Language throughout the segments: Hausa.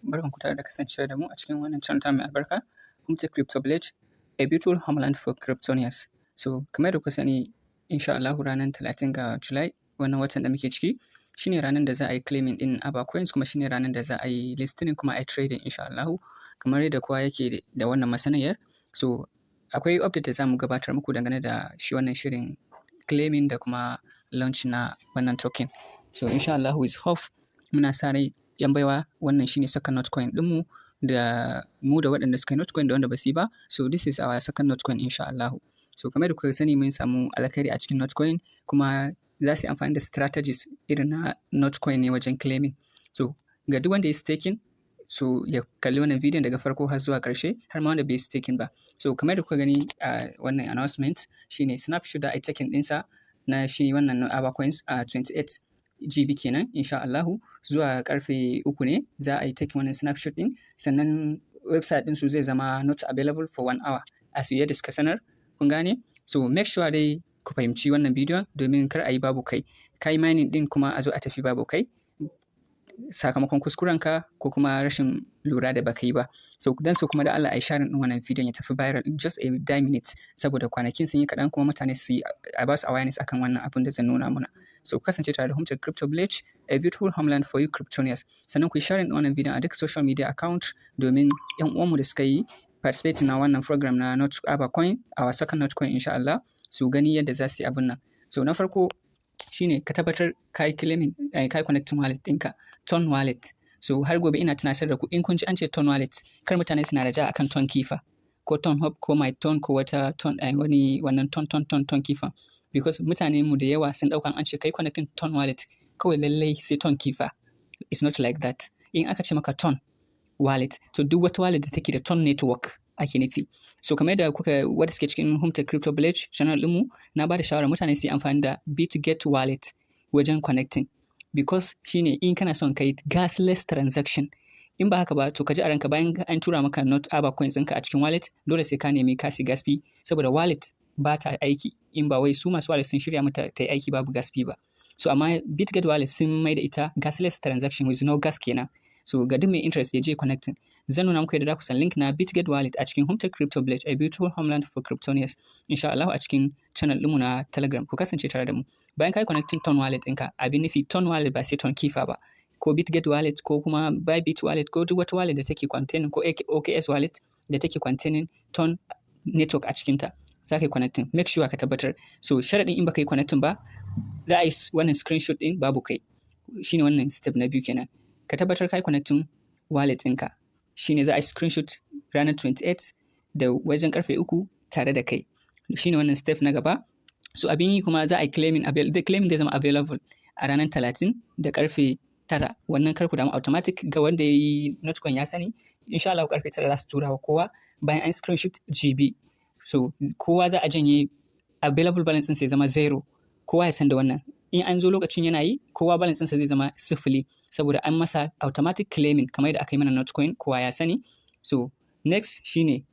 barkanku tare da kasancewa da mu a cikin wannan channel mai albarka, Humta Crypto Village, a beautiful homeland for cryptonians. So, kamar da kuka sani, insha Allah ranar 30 ga July, wannan watan da muke ciki, shine ranar da za a yi claiming din Avacoins, kuma shine ranar da za a yi listing kuma a yi trading insha Allah. Kamar yadda kowa yake da wannan masaniyar. So, akwai update da za mu gabatar muku dangane da shi wannan shirin claiming da kuma launch na wannan token. So, insha Allah with hope, muna sa rai yan baiwa wannan shine second coin ɗinmu da mu da waɗanda suka yi coin da wanda ba su yi ba. So this is our second coin insha Allah. So kamar da kuka sani mun samu alkhairi a cikin coin kuma za su yi amfani da strategies irin na coin ne wajen claiming. So ga duk wanda ya staking, so ya kalli wannan bidiyon daga farko har zuwa ƙarshe, har ma wanda bai staking ba. So kamar da kuka gani a wannan announcement shine snapshot da ai taking ɗinsa na shi wannan Avacoins a 28 GB kenan insha Allahu, zuwa karfe 3 ne za a yi take wannan snapshot din, sannan website din su zai zama not available for 1 hour as yadda suka sanar, kun gane. So make sure dai ku fahimci wannan bidiyon domin kar a yi babu kai mining din kuma a zo a tafi babu kai sakamakon kuskurenka ko kuma rashin lura da baka yi ba. So kuma da Allah ai share din wannan bidiyon ya tafi viral just a 10 minutes, saboda kwanakin sun yi kaɗan kuma mutane su yi a ba su awareness akan wannan abin da zan nuna muna. So kasance tare da Humta Crypto Village, a beautiful homeland for you cryptonians. Sannan ku share din wannan bidiyon a duk social media account domin yan uwanmu da suka yi participate na wannan program na Avacoin, our second coin insha Allah, su gani yadda za su yi abin nan. So na farko shine ka tabbatar kai claiming kai connecting wallet ɗinka, Ton wallet. So har gobe ina tunasar da ku in kun ji an ce Ton wallet, kar mutane suna da ja akan Ton kifa ko Ton hub ko my Ton ko wata Ton wani wannan Ton kifa, because mutane mu da yawa sun daukan an ce kai connecting Ton wallet kawai lallai sai Ton kifa. It's not like that. In aka ce maka Ton wallet, to duk wata wallet da take da Ton network ake nufi. So kamar yadda wadda suke cikin Humta Crypto Village channel ɗinmu, na ba da shawara mutane su yi amfani da BitGet wallet wajen connecting, because shine in kana son kai gasless transaction. In ba haka ba, to ka ji a ranka bayan an tura maka not Avacoins ɗinka a cikin wallet, dole sai ka nemi kasi gas fee, saboda wallet ba ta aiki in ba wai su masu wallet sun shirya mata ta yi aiki babu gas fee ba. So amma BitGet wallet sun mai da ita gasless transaction with no gas kenan. So ga duk mai interest ya je connecting. Zan nuna muku yadda za ku san link na BitGet wallet a cikin Humta Crypto Village, a beautiful homeland for cryptonians insha Allah, a cikin channel ɗinmu na Telegram. Ku kasance tare da mu. Bayan kai connecting Ton wallet ɗinka, abin nufi Ton wallet ba sai Ton kifa ba, ko BitGet wallet ko kuma Bybit wallet ko duk wata wallet da take containing, ko OKS wallet da take containing Ton network a cikinta, za ka yi connecting. Make sure ka tabbatar. So sharaɗin in baka yi connecting ba, za a yi wannan screenshot ɗin babu kai. Shine wannan step na biyu kenan. Ka tabbatar ka yi connecting wallet ɗinka. Shine za a yi screenshot ranar 28 da wajen karfe 3 tare da kai. Shine wannan step na gaba. So abin yi kuma za a yi claiming zai zama available a ranar 30 da karfe 9. Wannan karku damu automatic ga wanda ya yi notcoin ya sani. Insha Allah karfe 9 za su tura wa kowa bayan an screenshot GB. So kowa za a janye available balance sai zama 0. Kowa ya san da wannan. In an zo lokacin yana yi, kowa balance ɗinsa zai zama 0 saboda an masa automatic claiming kamar yadda aka yi mana notcoin, kowa ya sani. So next shine,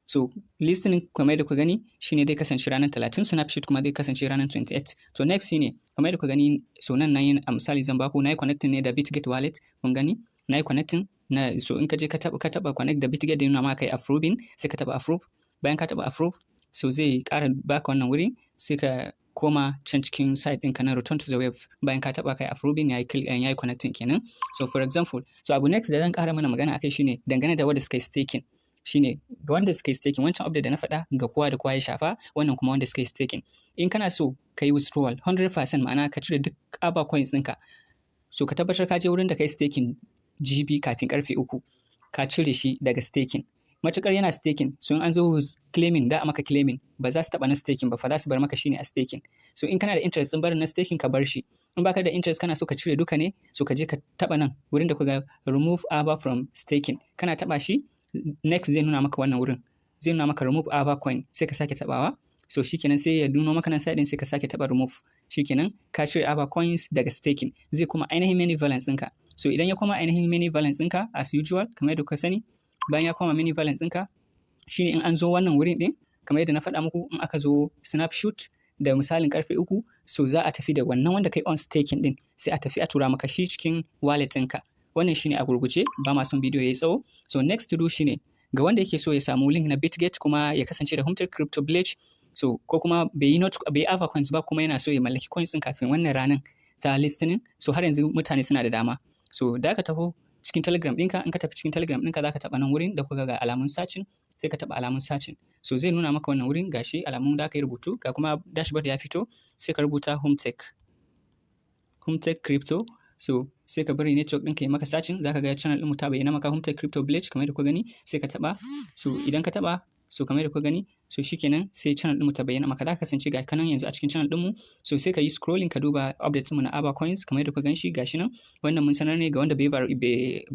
so listening kamar yadda ku gani shine dai kasance ranar 30, snapshot kuma dai kasance ranar 28. So next shine kamar yadda ku gani, so nan nayi a misali zan baku, nayi connecting ne da BitGet wallet, kun gani nayi connecting na. So in ka je ka taba connect da BitGet da yana ma kai approving, sai ka taba approve. Bayan ka taba approve, so zai ƙara baka wannan wuri, sai ka koma can cikin site ɗinka na return to the web. Bayan ka taɓa kai approving yayi connecting kenan. So for example, so abu next da zan ƙara mana magana akai shine dangane da wanda suka yi staking. Shine ga wanda suka yi staking, wancan update da na faɗa ga kowa da kowa ya shafa, wannan kuma wanda suka yi staking. In kana so ka yi withdrawal 100%, ma'ana ka cire duk Avacoins ɗinka, so ka tabbatar ka je wurin da ka yi staking GB kafin karfe 3, ka cire shi daga staking. Matuƙar yana staking, so in an zo claiming da a maka claiming, ba za su taɓa na staking ba, fa za su bar maka shine a staking. So in kana da interest in barin na staking, ka bar shi. In baka da interest kana so ka cire duka ne, so ka je ka taɓa nan wurin da ku ga remove Ava from staking. Kana taɓa shi, next zai nuna maka wannan wurin, zai nuna maka remove Avacoin, sai ka sake taɓawa. So shikenan sai ya nuno maka nan side din, sai ka sake taɓa remove. Shikenan ka cire Avacoins daga staking, zai kuma ainihin mini balance ɗinka. So idan ya koma ainihin mini balance ɗinka as usual kamar yadda ka sani, bayan ya koma mini balance ɗinka, shine in an zo wannan wurin ɗin kamar yadda na faɗa muku, in aka zo snapshot da misalin karfe 3, so za a tafi da wannan wanda kai on staking ɗin, sai a tafi a tura maka shi cikin wallet ɗinka. wannan shine a gurguje, ba ma son bidiyo yayi tsawo. So next to do shine ga wanda yake so ya samu link na Bitget kuma ya kasance da Hometown Crypto Village, so ko kuma bai yi Avacoins ba kuma yana so ya mallaki coins din kafin wannan ranar ta listening, so har yanzu mutane suna da dama. So da ka taho cikin Telegram ɗinka, in ka tafi cikin Telegram ɗinka za ka taɓa nan wurin da kuka ga alamun searching, sai ka taɓa alamun searching. So zai nuna maka wannan wurin gashi alamun da ka yi rubutu, ga kuma dashboard ya fito, sai ka rubuta Hometown Crypto. So sai ka bari network ɗinka ya maka searching, za ka ga channel ɗin mu ta bayyana maka Hometown Crypto Village kamar da ku gani, sai ka taɓa. So idan ka taɓa, so kamar da ku gani, so shikenan sai channel ɗin mu ta bayyana maka, za ka kasance ga kanan yanzu a cikin channel ɗin mu. So sai ka yi scrolling ka duba updates mu na Avacoins kamar da ku gan shi gashi nan. Wannan mun sanar ne ga wanda bai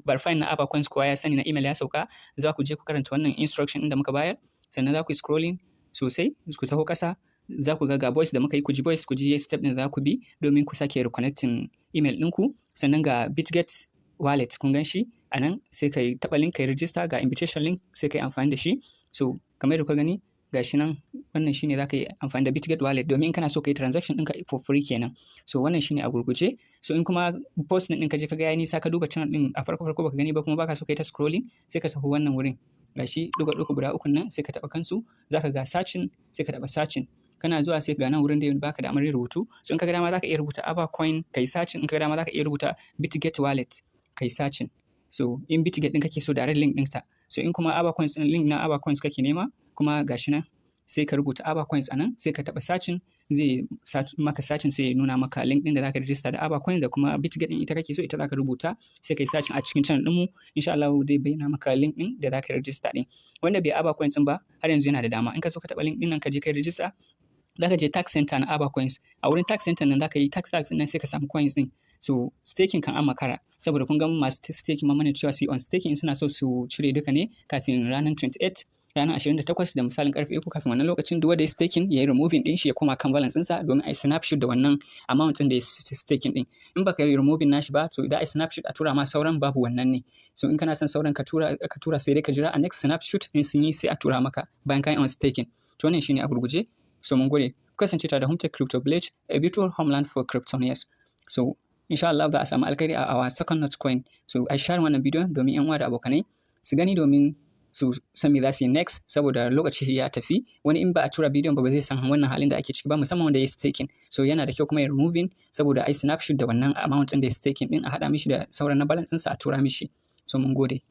verify na Avacoins kowa ya sani na email ya sauka, za ku je ku karanta wannan instruction ɗin da muka bayar, sannan za ku yi scrolling sosai ku taho ƙasa, za ku ga voice da muka yi, ku ji voice, ku ji step ɗin da za ku bi domin ku sake reconnecting email ɗinku. Sannan ga Bitget wallet kun gan shi a nan, sai ka yi taɓa link ka yi register, ga invitation link sai ka yi amfani da shi. So kamar da ku gani gashi nan, wannan shine za ka yi amfani da Bitget wallet domin kana so ka yi transaction ɗinka for free kenan. So wannan shine a gurguje. So in kuma post ɗin ka je ka ga yayi nisa, ka duba channel ɗin a farko baka gani ba kuma baka so ka yi ta scrolling, sai ka tafi wannan wurin gashi duka guda uku nan, sai ka taɓa kansu, za ka ga searching, sai ka taɓa searching. Kana zuwa sai ga nan wurin da baka da amarin rubutu, so in ka ga dama za ka iya rubuta Avacoin kai searching, in ka ga dama za ka iya rubuta Bitget wallet kai searching. So in Bitget ɗin kake so direct link ɗinta, so in kuma Avacoins ɗin link na Avacoins kake nema kuma gashi nan, sai ka rubuta Avacoins a nan, sai ka taɓa searching, zai maka searching sai ya nuna maka link ɗin da za ka register da Avacoin da kuma Bitget ɗin ita kake so, ita za ka rubuta, sai ka yi searching a cikin channel ɗinmu, insha Allah zai bayyana maka link ɗin da za ka register ɗin. Wanda bai Avacoins ɗin ba har yanzu yana da dama, in ka so ka taɓa link ɗin nan ka je ka register, za ka je tax center na Avacoins, a wurin tax center nan za ka yi tax nan sai ka samu coins ɗin. So staking kan an makara, saboda kun ga masu staking mamman cewa su on staking suna so su cire duka ne kafin ranar 28, ranar 28 da misalin karfe 3, kafin wannan lokacin duk wanda ya staking ya yi removing din shi ya koma kan balance ɗinsa domin a yi snapshot da wannan amount ɗin da ya staking ɗin. In baka yi removing nashi ba, to idan a yi snapshot a tura ma sauran babu wannan ne. So in kana son sauran ka tura sai dai ka jira a next snapshot in sun yi sai a tura maka bayan ka yi on staking. To wannan shine a gurguje. So mun gode. Ku kasance tare da Hometown Crypto Village, a beautiful homeland for cryptonians. So insha Allah za a samu alkhairi a our second coin. So I share wannan bidiyon domin yan uwa da abokanai su gani domin su san me za su yi next, saboda lokaci ya tafi. Wani in ba a tura bidiyon ba zai san wannan halin da ake ciki ba, musamman wanda ya staking. So yana da kyau kuma ya removing, saboda ai snapshot da wannan amount din da ya staking din a hada mishi da sauran na balance ɗinsa a tura mishi. So mun gode.